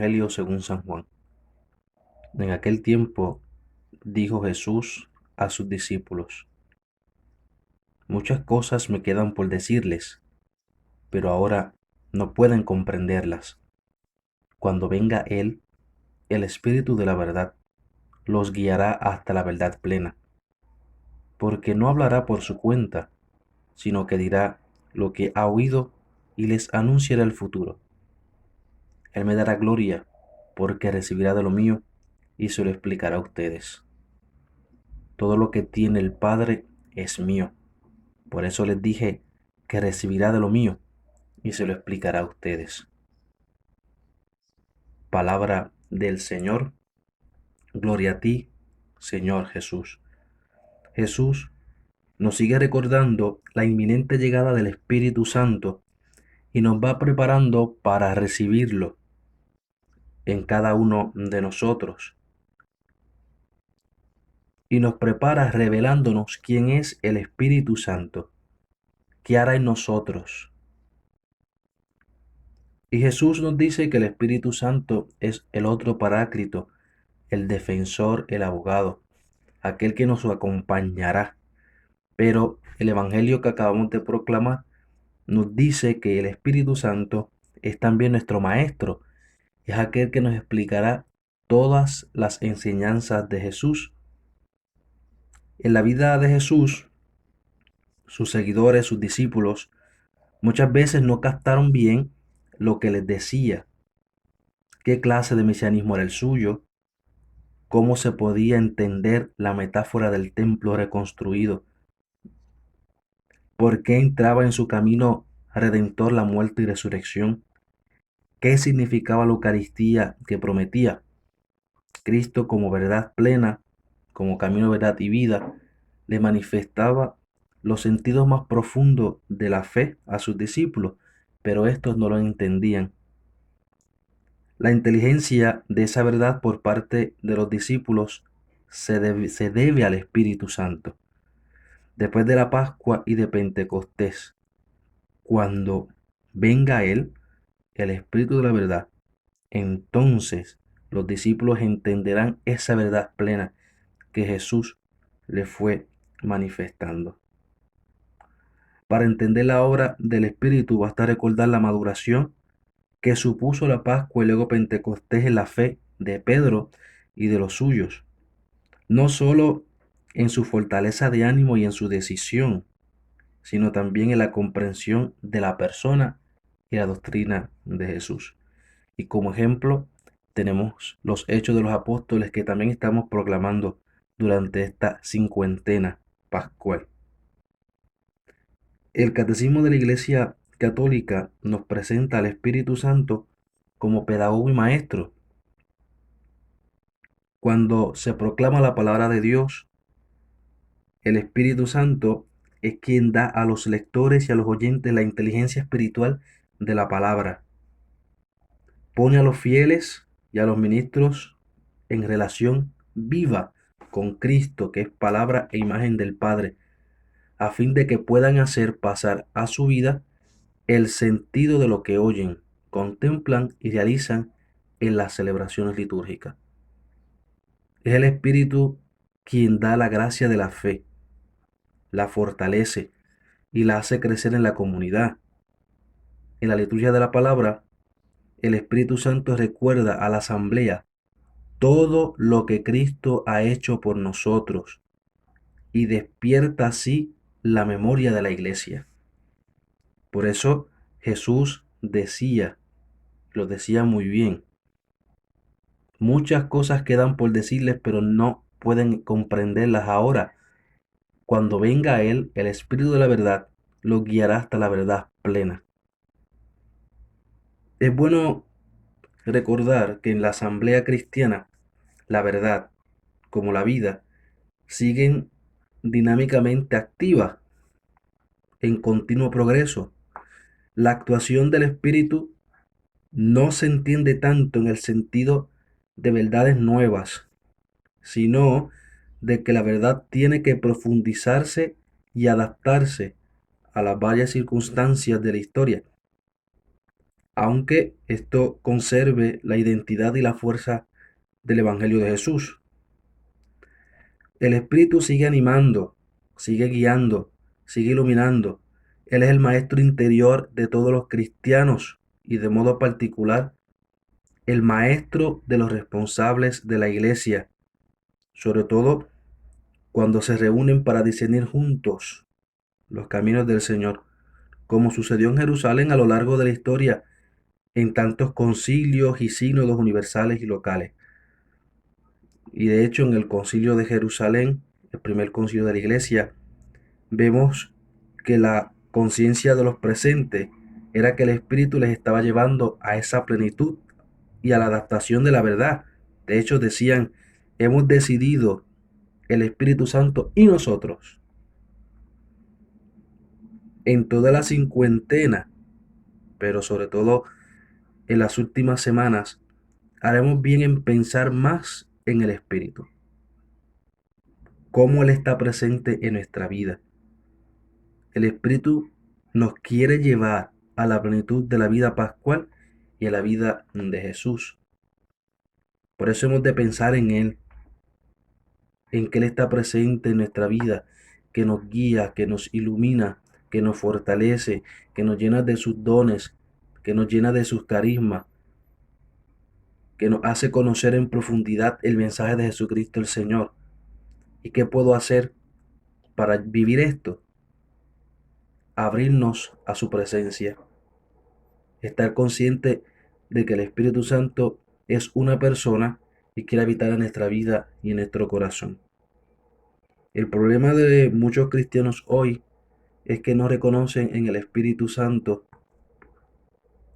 Evangelio según San Juan. En aquel tiempo dijo Jesús a sus discípulos: Muchas cosas me quedan por decirles, pero ahora no pueden comprenderlas. Cuando venga Él, el Espíritu de la verdad, los guiará hasta la verdad plena, porque no hablará por su cuenta, sino que dirá lo que ha oído y les anunciará el futuro. Él me dará gloria, porque recibirá de lo mío y se lo explicará a ustedes. Todo lo que tiene el Padre es mío. Por eso les dije que recibirá de lo mío y se lo explicará a ustedes. Palabra del Señor. Gloria a ti, Señor Jesús. Jesús nos sigue recordando la inminente llegada del Espíritu Santo y nos va preparando para recibirlo en cada uno de nosotros. Y nos prepara revelándonos quién es el Espíritu Santo, qué hará en nosotros. Y Jesús nos dice que el Espíritu Santo es el otro Paráclito, el defensor, el abogado, aquel que nos acompañará. Pero el Evangelio que acabamos de proclamar nos dice que el Espíritu Santo es también nuestro Maestro, es aquel que nos explicará todas las enseñanzas de Jesús. En la vida de Jesús, sus seguidores, sus discípulos, muchas veces no captaron bien lo que les decía, qué clase de mesianismo era el suyo, cómo se podía entender la metáfora del templo reconstruido, por qué entraba en su camino redentor la muerte y resurrección, qué significaba la Eucaristía que prometía. Cristo como verdad plena, como camino, verdad y vida, le manifestaba los sentidos más profundos de la fe a sus discípulos, pero estos no lo entendían. La inteligencia de esa verdad por parte de los discípulos se debe al Espíritu Santo. Después de la Pascua y de Pentecostés, cuando venga Él, el Espíritu de la verdad, entonces los discípulos entenderán esa verdad plena que Jesús le fue manifestando. Para entender la obra del Espíritu basta recordar la maduración que supuso la Pascua y luego Pentecostés en la fe de Pedro y de los suyos, no solo en su fortaleza de ánimo y en su decisión, sino también en la comprensión de la persona y la doctrina de Jesús. Y como ejemplo tenemos los Hechos de los Apóstoles que también estamos proclamando durante esta cincuentena pascual. El Catecismo de la Iglesia Católica nos presenta al Espíritu Santo como pedagogo y maestro. Cuando se proclama la palabra de Dios, el Espíritu Santo es quien da a los lectores y a los oyentes la inteligencia espiritual de la palabra. Pone a los fieles y a los ministros en relación viva con Cristo, que es palabra e imagen del Padre, a fin de que puedan hacer pasar a su vida el sentido de lo que oyen, contemplan y realizan en las celebraciones litúrgicas. Es el Espíritu quien da la gracia de la fe, la fortalece y la hace crecer en la comunidad. En la liturgia de la palabra, el Espíritu Santo recuerda a la asamblea todo lo que Cristo ha hecho por nosotros y despierta así la memoria de la iglesia. Por eso Jesús decía, lo decía muy bien, muchas cosas quedan por decirles, pero no pueden comprenderlas ahora. Cuando venga Él, el Espíritu de la verdad, los guiará hasta la verdad plena. Es bueno recordar que en la asamblea cristiana, la verdad, como la vida, siguen dinámicamente activas, en continuo progreso. La actuación del Espíritu no se entiende tanto en el sentido de verdades nuevas, sino de que la verdad tiene que profundizarse y adaptarse a las varias circunstancias de la historia. aunque esto conserve la identidad y la fuerza del Evangelio de Jesús. El Espíritu sigue animando, sigue guiando, sigue iluminando. Él es el maestro interior de todos los cristianos y de modo particular el maestro de los responsables de la iglesia, sobre todo cuando se reúnen para discernir juntos los caminos del Señor, como sucedió en Jerusalén a lo largo de la historia en tantos concilios y sínodos universales y locales. Y de hecho en el concilio de Jerusalén, el primer concilio de la iglesia, vemos que la conciencia de los presentes era que el Espíritu les estaba llevando a esa plenitud y a la adaptación de la verdad. De hecho decían, hemos decidido el Espíritu Santo y nosotros en toda la cincuentena, pero sobre todo en las últimas semanas, haremos bien en pensar más en el Espíritu, cómo Él está presente en nuestra vida. El Espíritu nos quiere llevar a la plenitud de la vida pascual y a la vida de Jesús. Por eso hemos de pensar en Él, en que Él está presente en nuestra vida, que nos guía, que nos ilumina, que nos fortalece, que nos llena de sus dones, que nos llena de sus carismas, que nos hace conocer en profundidad el mensaje de Jesucristo el Señor. ¿Y qué puedo hacer para vivir esto? Abrirnos a su presencia, estar consciente de que el Espíritu Santo es una persona y quiere habitar en nuestra vida y en nuestro corazón. El problema de muchos cristianos hoy es que no reconocen en el Espíritu Santo,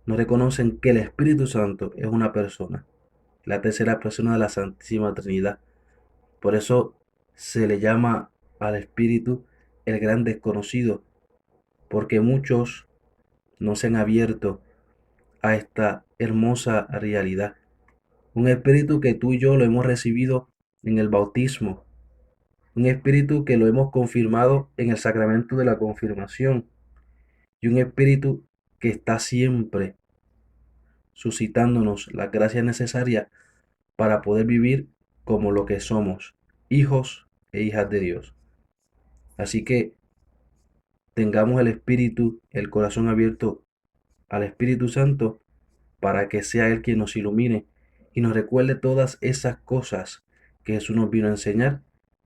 no reconocen que el Espíritu Santo es una persona, la tercera persona de la Santísima Trinidad. Por eso se le llama al Espíritu el gran desconocido, porque muchos no se han abierto a esta hermosa realidad. Un espíritu que tú y yo lo hemos recibido en el bautismo, un espíritu que lo hemos confirmado en el sacramento de la confirmación y un espíritu que está siempre suscitándonos la gracia necesaria para poder vivir como lo que somos, hijos e hijas de Dios. Así que tengamos el espíritu, el corazón abierto al Espíritu Santo para que sea Él quien nos ilumine y nos recuerde todas esas cosas que Jesús nos vino a enseñar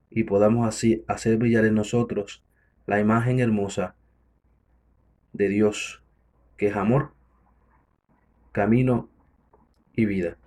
y podamos así hacer brillar en nosotros la imagen hermosa de Dios, que es amor, camino y vida.